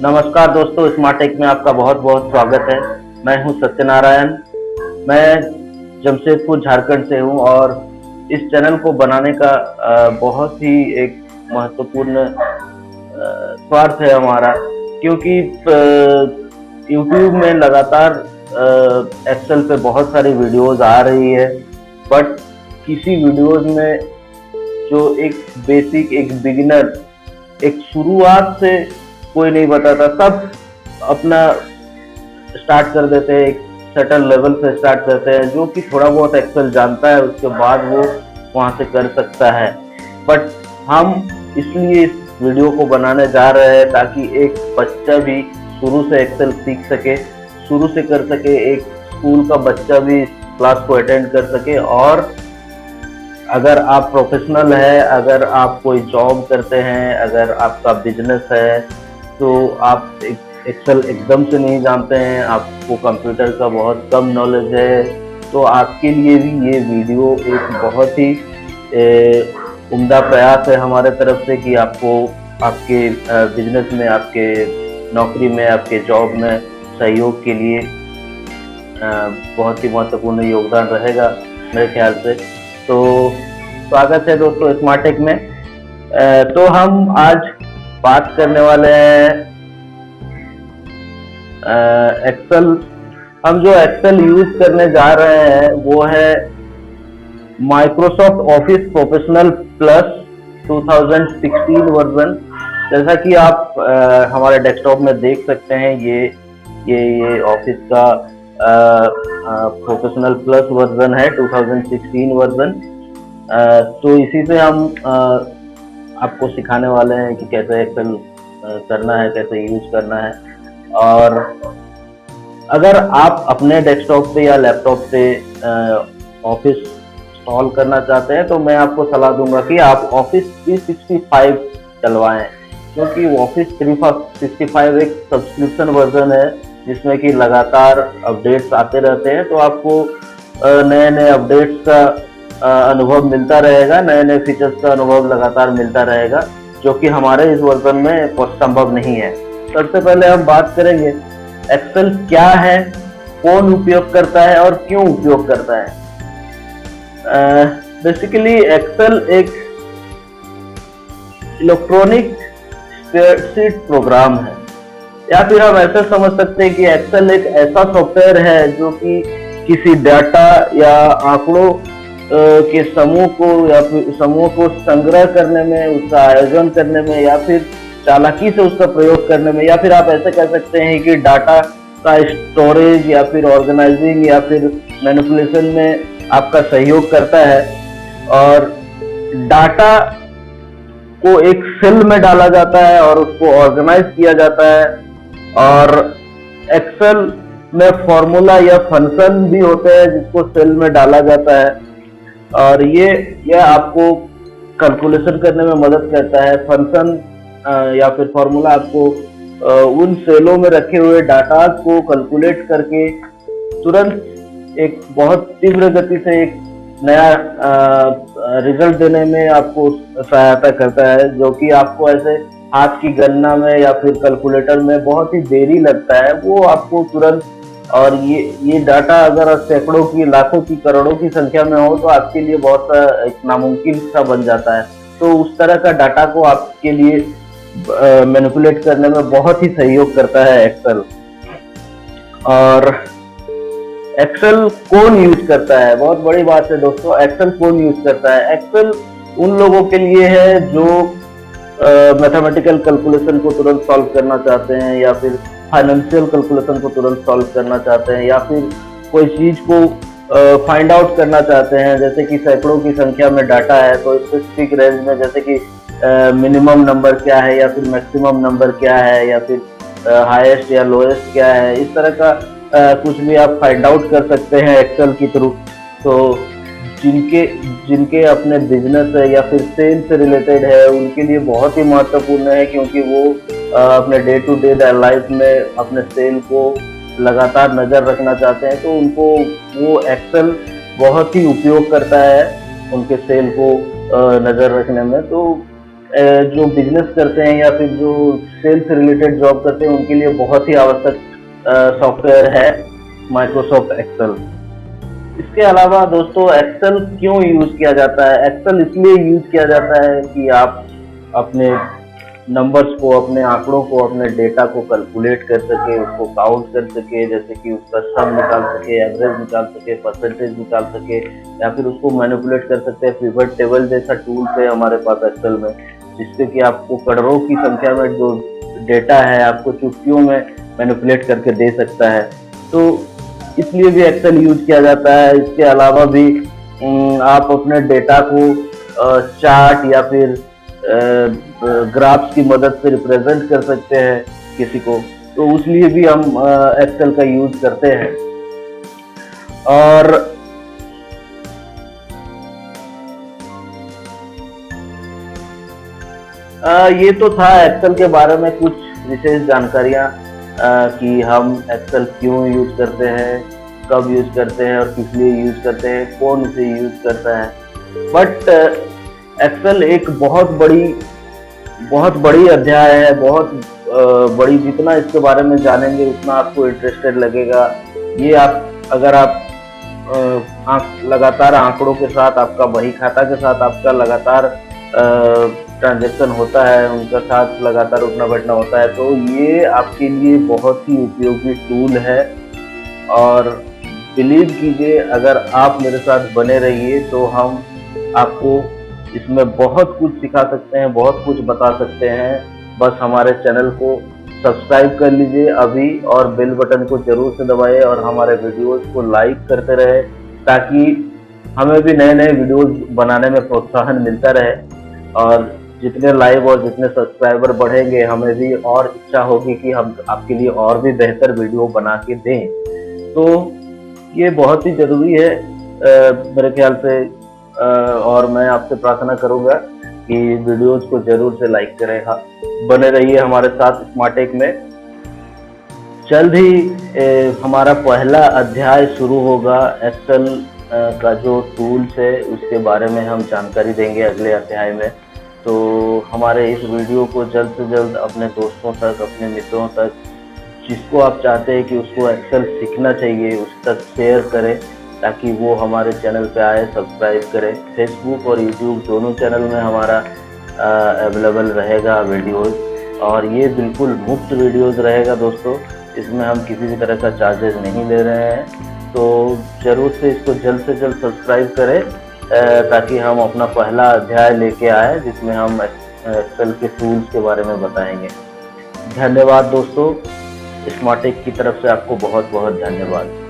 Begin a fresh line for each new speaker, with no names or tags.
नमस्कार दोस्तों, smart take में आपका बहुत बहुत स्वागत है। मैं हूं सत्यनारायण। मैं जमशेदपुर झारखंड से हूं और इस चैनल को बनाने का बहुत ही एक महत्वपूर्ण स्वार्थ है हमारा, क्योंकि यूट्यूब में लगातार एक्सेल पे बहुत सारी वीडियोस आ रही है, बट किसी वीडियोस में जो एक बेसिक, एक बिगिनर, एक शुरुआत से कोई नहीं बताता। सब अपना स्टार्ट कर देते हैं, एक सर्टेन लेवल से स्टार्ट करते हैं। जो कि थोड़ा बहुत एक्सेल जानता है उसके बाद वो वहां से कर सकता है। बट हम इसलिए इस वीडियो को बनाने जा रहे हैं ताकि एक बच्चा भी शुरू से एक्सेल सीख सके, शुरू से कर सके। एक स्कूल का बच्चा भी क्लास को अटेंड कर सके। और अगर आप प्रोफेशनल है, अगर आप कोई जॉब करते हैं, अगर आपका बिजनेस है, तो आप एक्सेल एकदम से नहीं जानते हैं, आपको कंप्यूटर का बहुत कम नॉलेज है, तो आपके लिए भी ये वीडियो एक बहुत ही उम्दा प्रयास है हमारे तरफ से कि आपको आपके बिजनेस में, आपके नौकरी में, आपके जॉब में सहयोग के लिए बहुत ही महत्वपूर्ण योगदान रहेगा मेरे ख्याल से। तो स्वागत है दोस्तों स्मार्ट टेक में। तो हम आज बात करने वाले हैं एक्सेल। हम जो एक्सेल यूज करने जा रहे हैं वो है Microsoft office professional plus 2016 version. जैसा कि आप हमारे डेस्कटॉप में देख सकते हैं, ये ऑफिस का प्रोफेशनल प्लस वर्जन है, 2016 वर्जन। तो इसी से हम आपको सिखाने वाले हैं कि कैसे एक्सेल करना है, कैसे यूज करना है। और अगर आप अपने डेस्कटॉप पे या लैपटॉप पे ऑफिस इंस्टॉल करना चाहते हैं तो मैं आपको सलाह दूंगा कि आप ऑफिस 365 चलवाएं, क्योंकि ऑफिस 365 एक सब्सक्रिप्शन वर्जन है जिसमें कि लगातार अपडेट्स आते रहते हैं। तो आपको नए नए अपडेट्स का अनुभव मिलता रहेगा, नए नए फीचर्स का अनुभव लगातार मिलता रहेगा, जो कि हमारे इस वर्जन में संभव नहीं है। सबसे पहले हम बात करेंगे एक्सेल क्या है, कौन उपयोग करता है और क्यों उपयोग करता है। बेसिकली एक्सेल एक इलेक्ट्रॉनिक स्प्रेडशीट प्रोग्राम है, या फिर हम ऐसे समझ सकते हैं कि एक्सेल एक ऐसा सॉफ्टवेयर है जो कि किसी डाटा या आंकड़ों के समूह को संग्रह करने में, उसका आयोजन करने में, या फिर चालाकी से उसका प्रयोग करने में, या फिर आप ऐसे कह सकते हैं कि डाटा का स्टोरेज या फिर ऑर्गेनाइजिंग या फिर मैनिपुलेशन में आपका सहयोग करता है। और डाटा को एक सेल में डाला जाता है और उसको ऑर्गेनाइज किया जाता है। और एक्सेल में फॉर्मूला या फंक्शन भी होते हैं जिसको सेल में डाला जाता है, और ये आपको कैलकुलेशन करने में मदद करता है। फंक्शन या फिर फॉर्मूला आपको उन सेलों में रखे हुए डाटा को कैलकुलेट करके तुरंत एक बहुत तीव्र गति से एक नया रिजल्ट देने में आपको सहायता करता है, जो कि आपको ऐसे हाथ की गणना में या फिर कैलकुलेटर में बहुत ही देरी लगता है, वो आपको तुरंत। और ये डाटा अगर सैकड़ों की, लाखों की, करोड़ों की संख्या में हो तो आपके लिए बहुत एक नामुमकिन सा बन जाता है। तो उस तरह का डाटा को आपके लिए मैनिपुलेट करने में बहुत ही सहयोग करता है एक्सेल। और एक्सेल कौन यूज करता है, बहुत बड़ी बात है दोस्तों। एक्सेल कौन यूज करता है? एक्सेल उन लोगों के लिए है जो मैथमेटिकल कैलकुलेशन को तुरंत सॉल्व करना चाहते हैं, या फिर फाइनेंशियल कैलकुलेशन को तुरंत सॉल्व करना चाहते हैं, या फिर कोई चीज को फाइंड आउट करना चाहते हैं। जैसे कि सैकड़ों की संख्या में डाटा है, तो स्पेसिफिक रेंज में, जैसे कि मिनिमम नंबर क्या है या फिर मैक्सिमम नंबर क्या है, या फिर हाईएस्ट या लोएस्ट क्या है, इस तरह का कुछ भी आप फाइंड आउट कर सकते हैं एक्सेल के थ्रू। तो जिनके अपने बिजनेस है या फिर सेल से रिलेटेड है, उनके लिए बहुत ही महत्वपूर्ण है, क्योंकि वो अपने डे टू डे लाइफ में अपने सेल को लगातार नजर रखना चाहते हैं। तो उनको वो एक्सेल बहुत ही उपयोग करता है उनके सेल को नजर रखने में। तो जो बिजनेस करते हैं या फिर जो सेल्स रिलेटेड जॉब करते हैं उनके लिए बहुत ही आवश्यक सॉफ्टवेयर है माइक्रोसॉफ्ट एक्सेल। इसके अलावा दोस्तों एक्सेल क्यों यूज किया जाता है? एक्सेल इसलिए यूज किया जाता है कि आप अपने नंबर्स को, अपने आंकड़ों को, अपने डेटा को कैलकुलेट कर सके, उसको काउंट कर सके, जैसे कि उसका सम निकाल सके, एवरेज निकाल सके, परसेंटेज निकाल सके, या फिर उसको मैनिपुलेट कर सकते हैं। पिवट टेबल जैसा टूल्स है हमारे पास एक्सेल में, जिससे कि आपको करोड़ों की संख्या में जो डेटा है आपको चुटकियों में मैनिपुलेट करके दे सकता है। तो इसलिए भी एक्सेल यूज किया जाता है। इसके अलावा भी आप अपने डेटा को चार्ट या फिर ग्राफ्स की मदद से रिप्रेजेंट कर सकते हैं किसी को, तो उसलिए भी हम एक्सेल का यूज करते हैं। और ये तो था एक्सेल के बारे में कुछ विशेष जानकारियां कि हम एक्सेल क्यों यूज करते हैं, कब यूज करते हैं और किस लिए यूज करते हैं, कौन इसे यूज करता है। बट एक्सेल एक बहुत बड़ी अध्याय है, बहुत बड़ी। जितना इसके बारे में जानेंगे उतना आपको इंटरेस्टेड लगेगा। ये अगर आप लगातार आंकड़ों के साथ, आपका बही खाता के साथ आपका लगातार ट्रांजैक्शन होता है, उनका साथ लगातार उठना बैठना होता है, तो ये आपके लिए बहुत ही उपयोगी टूल है। और बिलीव कीजिए, अगर आप मेरे साथ बने रहिए तो हम आपको इसमें बहुत कुछ सिखा सकते हैं, बहुत कुछ बता सकते हैं। बस हमारे चैनल को सब्सक्राइब कर लीजिए अभी, और बेल बटन को जरूर से दबाइए, और हमारे वीडियोस को लाइक करते रहे, ताकि हमें भी नए नए वीडियोस बनाने में प्रोत्साहन मिलता रहे। और जितने लाइव और जितने सब्सक्राइबर बढ़ेंगे, हमें भी और इच्छा होगी कि हम आपके लिए और भी बेहतर वीडियो बना के दें। तो ये बहुत ही जरूरी है मेरे ख्याल से। और मैं आपसे प्रार्थना करूंगा कि वीडियोस को जरूर से लाइक करें। बने रहिए हमारे साथ स्मार्ट टेक में। जल्द ही हमारा पहला अध्याय शुरू होगा। एक्सेल का जो टूल्स है उसके बारे में हम जानकारी देंगे अगले अध्याय में। तो हमारे इस वीडियो को जल्द से जल्द अपने दोस्तों तक, अपने मित्रों तक, जिसको आप चाहते हैं कि उसको एक्सेल सीखना चाहिए, उस तक शेयर करें, ताकि वो हमारे चैनल पे आए, सब्सक्राइब करें। फेसबुक और यूट्यूब दोनों चैनल में हमारा अवेलेबल रहेगा वीडियोस, और ये बिल्कुल मुफ्त वीडियोस रहेगा दोस्तों। इसमें हम किसी भी तरह का चार्जेस नहीं ले रहे हैं। तो ज़रूर से इसको जल्द से जल्द सब्सक्राइब करें, ताकि हम अपना पहला अध्याय लेके आए जिसमें हम एक्सेल के टूल्स के बारे में बताएंगे। धन्यवाद दोस्तों। स्मार्ट टेक की तरफ से आपको बहुत बहुत धन्यवाद।